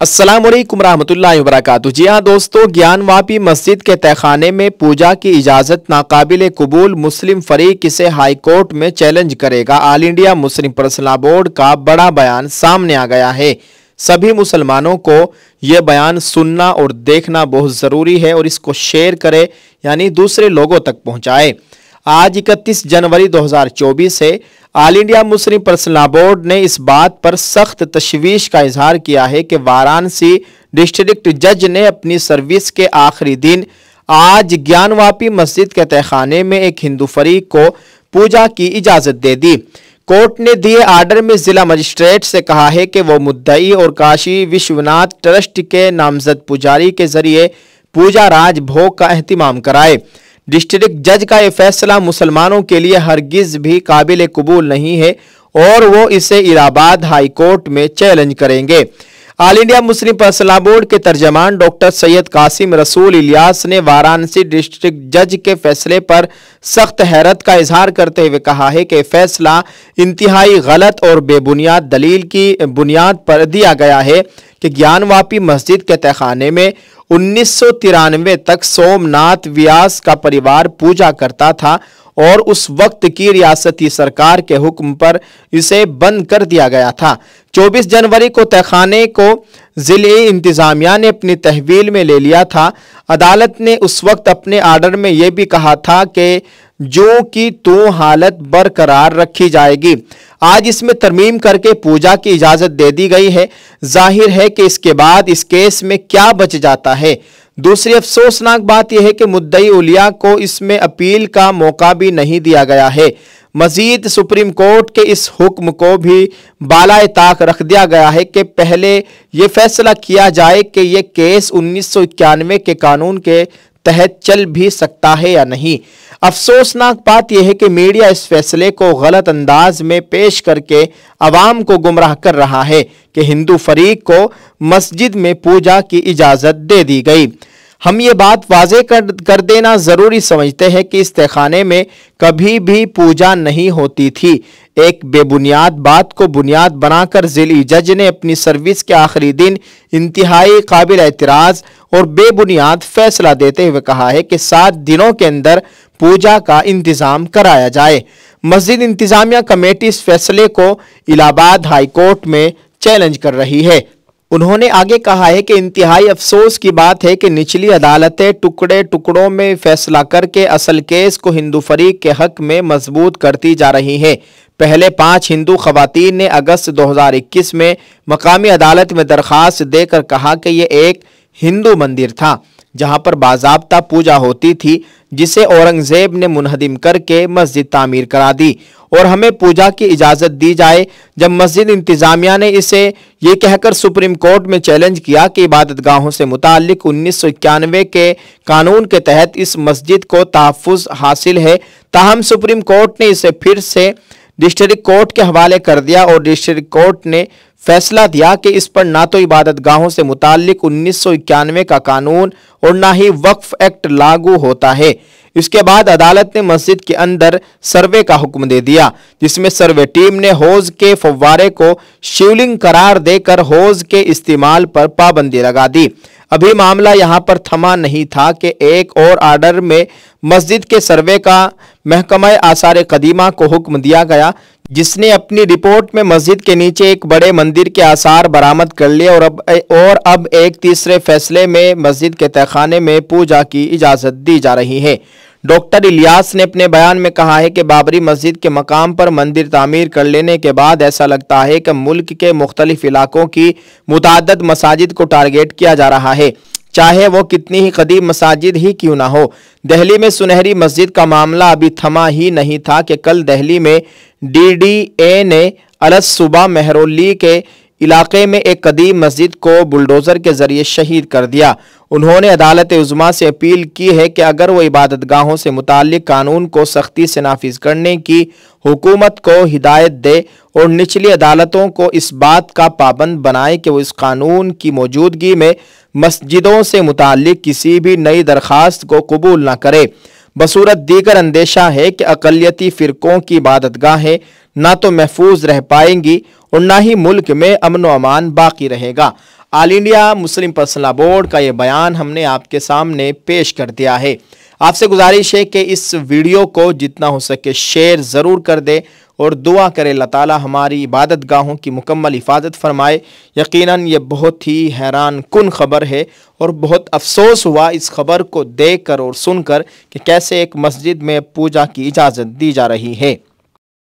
अस्सलामुअलैकुम रहमतुल्लाहि वबरकातुहू। जी हाँ दोस्तों, ज्ञानवापी मस्जिद के तहखाने में पूजा की इजाज़त नाकाबिल कबूल, मुस्लिम फरीक इसे हाई कोर्ट में चैलेंज करेगा। All India Muslim personal board का बड़ा बयान सामने आ गया है। सभी मुसलमानों को यह बयान सुनना और देखना बहुत ज़रूरी है और इसको शेयर करें, यानी दूसरे लोगों तक पहुँचाए। आज 31 जनवरी 2024 है। All India Muslim personal board ने इस बात पर सख्त तशवीश का इजहार किया है कि वाराणसी डिस्ट्रिक्ट जज ने अपनी सर्विस के आखिरी दिन आज ज्ञानवापी मस्जिद के तहखाने में एक हिंदू फरीक को पूजा की इजाज़त दे दी। कोर्ट ने दिए आर्डर में जिला मजिस्ट्रेट से कहा है कि वो मुद्दई और काशी विश्वनाथ ट्रस्ट के नामजद पुजारी के जरिए पूजा राज भोग का एहतमाम कराए। डिस्ट्रिक्ट जज का यह फैसला मुसलमानों के लिए हरगिज भी काबिल कबूल नहीं है और वो इसे इलाहाबाद हाई कोर्ट में चैलेंज करेंगे। All India Muslim personal board के तर्जमान डॉक्टर सैयद कासिम रसूल इलियास ने वाराणसी डिस्ट्रिक्ट जज के फैसले पर सख्त हैरत का इजहार करते हुए कहा है कि फैसला इंतहाई गलत और बेबुनियाद दलील की बुनियाद पर दिया गया है कि ज्ञानवापी मस्जिद के तहखाने में 1993 तक सोमनाथ व्यास का परिवार पूजा करता था और उस वक्त की रियासती सरकार के हुक्म पर इसे बंद कर दिया गया था। 24 जनवरी को तहखाने को जिले इंतजामिया ने अपनी तहवील में ले लिया था। अदालत ने उस वक्त अपने आर्डर में यह भी कहा था कि जो कि तो हालत बरकरार रखी जाएगी। आज इसमें तरमीम करके पूजा की इजाज़त दे दी गई है। जाहिर है कि इसके बाद इस केस में क्या बच जाता है। दूसरी अफसोसनाक बात यह है कि मुद्दई उलिया को इसमें अपील का मौका भी नहीं दिया गया है। मजीद सुप्रीम कोर्ट के इस हुक्म को भी बालाए ताक रख दिया गया है कि पहले ये फैसला किया जाए कि यह केस 1991 के कानून के तहत चल भी सकता है या नहीं। अफसोसनाक बात यह है कि मीडिया इस फैसले को गलत अंदाज में पेश करके अवाम को गुमराह कर रहा है कि हिंदू फरीक को मस्जिद में पूजा की इजाज़त दे दी गई। हम ये बात वाज़े कर देना ज़रूरी समझते हैं कि इस तहखाने में कभी भी पूजा नहीं होती थी। एक बेबुनियाद बात को बुनियाद बनाकर जिली जज ने अपनी सर्विस के आखिरी दिन इंतहाई काबिल एतराज़ और बेबुनियाद फैसला देते हुए कहा है कि 7 दिनों के अंदर पूजा का इंतज़ाम कराया जाए। मस्जिद इंतज़ामिया कमेटी इस फैसले को इलाहाबाद हाई कोर्ट में चैलेंज कर रही है। उन्होंने आगे कहा है कि इंतहाई अफसोस की बात है कि निचली अदालतें टुकड़े टुकड़ों में फैसला करके असल केस को हिंदू फरीक के हक में मजबूत करती जा रही है। पहले 5 हिंदू खवातीन ने अगस्त 2021 में मकामी अदालत में दरख्वास्त देकर कहा कि यह एक हिंदू मंदिर था जहां पर बाज़ाब्ता पूजा होती थी, जिसे औरंगजेब ने मुनहदिम करके मस्जिद तामीर करा दी और हमें पूजा की इजाज़त दी जाए। जब मस्जिद इंतज़ामिया ने इसे ये कहकर सुप्रीम कोर्ट में चैलेंज किया कि इबादतगाहों से मुताल्लिक 1991 के कानून के तहत इस मस्जिद को तहफ़्फ़ुज़ हासिल है, ताहम सुप्रीम कोर्ट ने इसे फिर से डिस्ट्रिक्ट कोर्ट के हवाले कर दिया और डिस्ट्रिक्ट कोर्ट ने फैसला दिया कि इस पर ना तो इबादतगाहों से मुताल्लिक 1991 का कानून और ना ही वक्फ एक्ट लागू होता है। इसके बाद अदालत ने मस्जिद के अंदर सर्वे का हुक्म दे दिया, जिसमें सर्वे टीम ने हौज के फव्वारे को शिवलिंग करार देकर हौज के इस्तेमाल पर पाबंदी लगा दी। अभी मामला यहाँ पर थमा नहीं था कि एक और आर्डर में मस्जिद के सर्वे का महकमा आसार कदीमा को हुक्म दिया गया, जिसने अपनी रिपोर्ट में मस्जिद के नीचे एक बड़े मंदिर के आसार बरामद कर लिए और अब एक तीसरे फैसले में मस्जिद के तहखाने में पूजा की इजाज़त दी जा रही है। डॉक्टर इलियास ने अपने बयान में कहा है कि बाबरी मस्जिद के मकाम पर मंदिर तामीर कर लेने के बाद ऐसा लगता है कि मुल्क के मुख्तलिफ इलाकों की मुताद्दद मसाजिद को टारगेट किया जा रहा है, चाहे वो कितनी ही कदीम मसाजिद ही क्यों ना हो। दिल्ली में सुनहरी मस्जिद का मामला अभी थमा ही नहीं था कि कल दिल्ली में DDA ने अलस सुबह मेहरौली के इलाके में एक कदीम मस्जिद को बुलडोज़र के जरिए शहीद कर दिया। उन्होंने अदालत उज़्मा से अपील की है कि अगर वो इबादतगाहों से मुताल्लिक कानून को सख्ती से नाफिज करने की हुकूमत को हिदायत दे और निचली अदालतों को इस बात का पाबंद बनाए कि वो इस कानून की मौजूदगी में मस्जिदों से मुताल्लिक किसी भी नई दरख्वास्त को कबूल न करे। बसूरत दीगर अंदेशा है कि अक़लियती फ़िरक़ों की इबादतगाहें ना तो महफूज रह पाएंगी और ना ही मुल्क में अमन व अमान बाकी रहेगा। All India Muslim personal board का ये बयान हमने आपके सामने पेश कर दिया है। आपसे गुजारिश है कि इस वीडियो को जितना हो सके शेयर ज़रूर कर दे और दुआ करे अल्लाह ताला हमारी इबादत गाहों की मुकम्मल हिफाजत फरमाए। यकीनन ये बहुत ही हैरान कुन ख़बर है और बहुत अफसोस हुआ इस खबर को देखकर और सुनकर कि कैसे एक मस्जिद में पूजा की इजाज़त दी जा रही है।